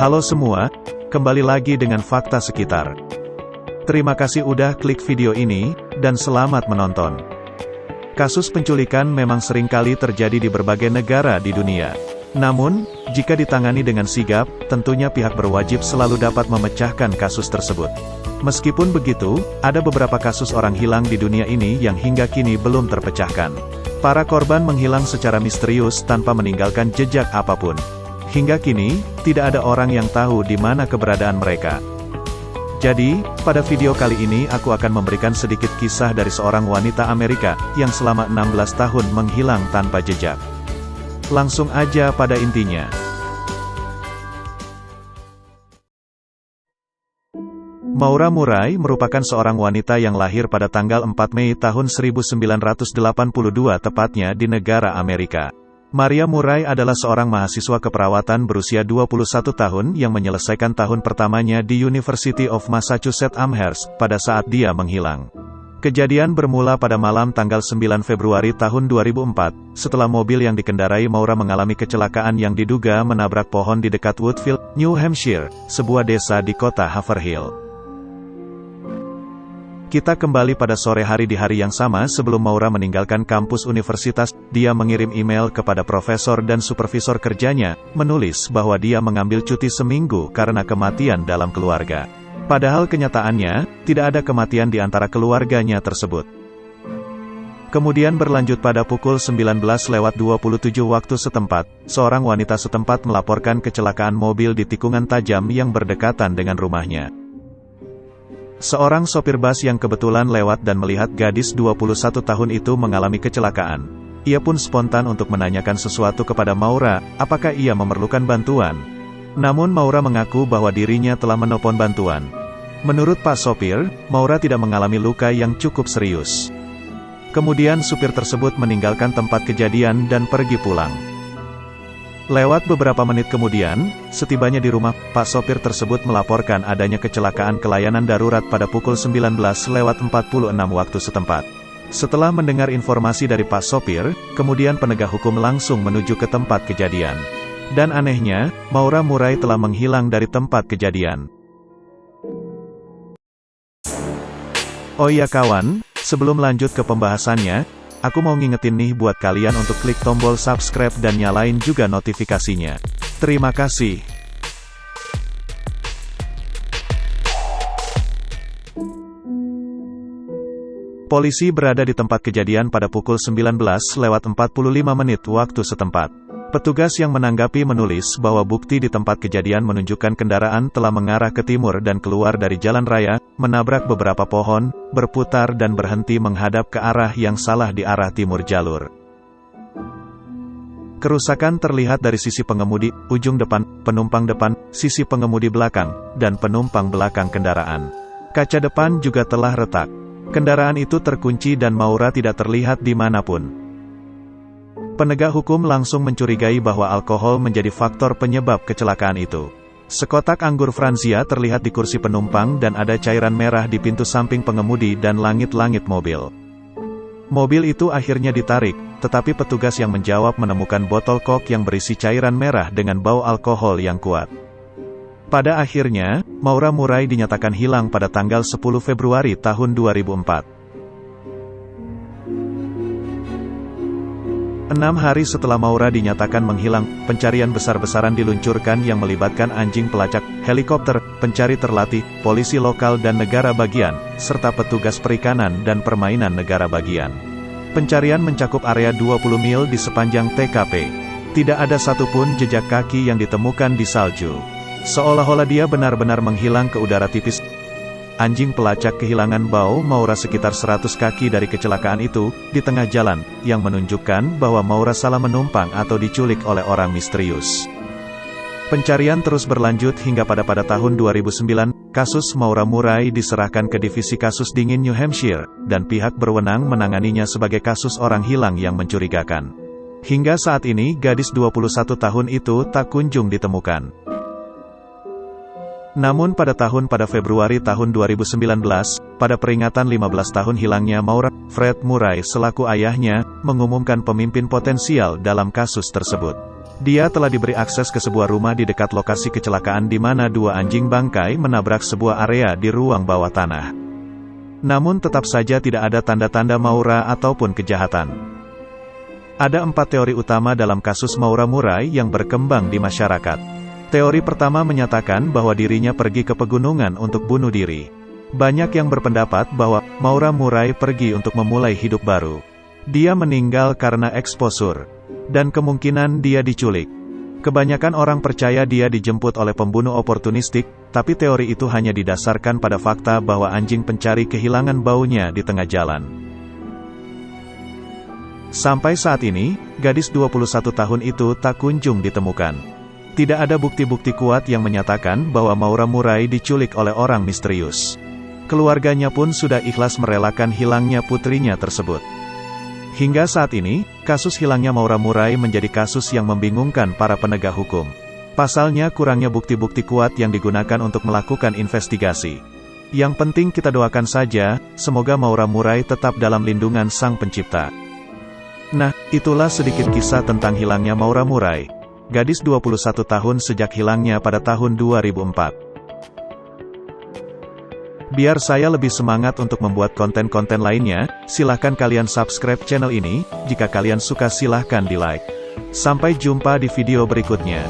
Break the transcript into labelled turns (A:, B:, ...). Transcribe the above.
A: Halo semua, kembali lagi dengan fakta sekitar. Terima kasih udah klik video ini, dan selamat menonton. Kasus penculikan memang seringkali terjadi di berbagai negara di dunia. Namun, jika ditangani dengan sigap, tentunya pihak berwajib selalu dapat memecahkan kasus tersebut. Meskipun begitu, ada beberapa kasus orang hilang di dunia ini yang hingga kini belum terpecahkan. Para korban menghilang secara misterius tanpa meninggalkan jejak apapun. Hingga kini, tidak ada orang yang tahu di mana keberadaan mereka. Jadi, pada video kali ini aku akan memberikan sedikit kisah dari seorang wanita Amerika, yang selama 16 tahun menghilang tanpa jejak. Langsung aja pada intinya. Maura Murray merupakan seorang wanita yang lahir pada tanggal 4 Mei tahun 1982 tepatnya di negara Amerika. Maria Murray adalah seorang mahasiswa keperawatan berusia 21 tahun yang menyelesaikan tahun pertamanya di University of Massachusetts Amherst pada saat dia menghilang. Kejadian bermula pada malam tanggal 9 Februari tahun 2004, setelah mobil yang dikendarai Maura mengalami kecelakaan yang diduga menabrak pohon di dekat Woodfield, New Hampshire, sebuah desa di kota Haverhill. Kita kembali pada sore hari di hari yang sama sebelum Maura meninggalkan kampus universitas. Dia mengirim email kepada profesor dan supervisor kerjanya, menulis bahwa dia mengambil cuti seminggu karena kematian dalam keluarga. Padahal kenyataannya, tidak ada kematian di antara keluarganya tersebut. Kemudian berlanjut pada pukul 19:27 waktu setempat, seorang wanita setempat melaporkan kecelakaan mobil di tikungan tajam yang berdekatan dengan rumahnya. Seorang sopir bus yang kebetulan lewat dan melihat gadis 21 tahun itu mengalami kecelakaan. Ia pun spontan untuk menanyakan sesuatu kepada Maura, apakah ia memerlukan bantuan. Namun Maura mengaku bahwa dirinya telah menelpon bantuan. Menurut Pak Sopir, Maura tidak mengalami luka yang cukup serius. Kemudian supir tersebut meninggalkan tempat kejadian dan pergi pulang. Lewat beberapa menit kemudian, setibanya di rumah, Pak Sopir tersebut melaporkan adanya kecelakaan kelayanan darurat pada pukul 19:46 waktu setempat. Setelah mendengar informasi dari Pak Sopir, kemudian penegak hukum langsung menuju ke tempat kejadian. Dan anehnya, Maura Murray telah menghilang dari tempat kejadian. Oh iya kawan, sebelum lanjut ke pembahasannya, aku mau ngingetin nih buat kalian untuk klik tombol subscribe dan nyalain juga notifikasinya. Terima kasih. Polisi berada di tempat kejadian pada pukul 19:45 waktu setempat. Petugas yang menanggapi menulis bahwa bukti di tempat kejadian menunjukkan kendaraan telah mengarah ke timur dan keluar dari jalan raya, menabrak beberapa pohon, berputar dan berhenti menghadap ke arah yang salah di arah timur jalur. Kerusakan terlihat dari sisi pengemudi, ujung depan, penumpang depan, sisi pengemudi belakang, dan penumpang belakang kendaraan. Kaca depan juga telah retak. Kendaraan itu terkunci dan Maura tidak terlihat dimanapun. Penegak hukum langsung mencurigai bahwa alkohol menjadi faktor penyebab kecelakaan itu. Sekotak anggur Franzia terlihat di kursi penumpang dan ada cairan merah di pintu samping pengemudi dan langit-langit mobil. Mobil itu akhirnya ditarik, tetapi petugas yang menjawab menemukan botol kok yang berisi cairan merah dengan bau alkohol yang kuat. Pada akhirnya, Maura Murray dinyatakan hilang pada tanggal 10 Februari tahun 2004. 6 hari setelah Maura dinyatakan menghilang, pencarian besar-besaran diluncurkan yang melibatkan anjing pelacak, helikopter, pencari terlatih, polisi lokal dan negara bagian, serta petugas perikanan dan permainan negara bagian. Pencarian mencakup area 20 mil di sepanjang TKP. Tidak ada satupun jejak kaki yang ditemukan di salju. Seolah-olah dia benar-benar menghilang ke udara tipis. Anjing pelacak kehilangan bau Maura sekitar 100 kaki dari kecelakaan itu, di tengah jalan, yang menunjukkan bahwa Maura salah menumpang atau diculik oleh orang misterius. Pencarian terus berlanjut hingga pada tahun 2009, kasus Maura Murray diserahkan ke Divisi Kasus Dingin New Hampshire, dan pihak berwenang menanganinya sebagai kasus orang hilang yang mencurigakan. Hingga saat ini gadis 21 tahun itu tak kunjung ditemukan. Namun pada Februari tahun 2019, pada peringatan 15 tahun hilangnya Maura, Fred Murray selaku ayahnya, mengumumkan pemimpin potensial dalam kasus tersebut. Dia telah diberi akses ke sebuah rumah di dekat lokasi kecelakaan di mana dua anjing bangkai menabrak sebuah area di ruang bawah tanah. Namun tetap saja tidak ada tanda-tanda Maura ataupun kejahatan. Ada 4 teori utama dalam kasus Maura Murray yang berkembang di masyarakat. Teori pertama menyatakan bahwa dirinya pergi ke pegunungan untuk bunuh diri. Banyak yang berpendapat bahwa Maura Murray pergi untuk memulai hidup baru. Dia meninggal karena eksposur. Dan kemungkinan dia diculik. Kebanyakan orang percaya dia dijemput oleh pembunuh oportunistik, tapi teori itu hanya didasarkan pada fakta bahwa anjing pencari kehilangan baunya di tengah jalan. Sampai saat ini, gadis 21 tahun itu tak kunjung ditemukan. Tidak ada bukti-bukti kuat yang menyatakan bahwa Maura Murray diculik oleh orang misterius. Keluarganya pun sudah ikhlas merelakan hilangnya putrinya tersebut. Hingga saat ini, kasus hilangnya Maura Murray menjadi kasus yang membingungkan para penegak hukum. Pasalnya kurangnya bukti-bukti kuat yang digunakan untuk melakukan investigasi. Yang penting kita doakan saja, semoga Maura Murray tetap dalam lindungan Sang Pencipta. Nah, itulah sedikit kisah tentang hilangnya Maura Murray. Gadis 21 tahun sejak hilangnya pada tahun 2004. Biar saya lebih semangat untuk membuat konten-konten lainnya, silahkan kalian subscribe channel ini, jika kalian suka silahkan di like. Sampai jumpa di video berikutnya.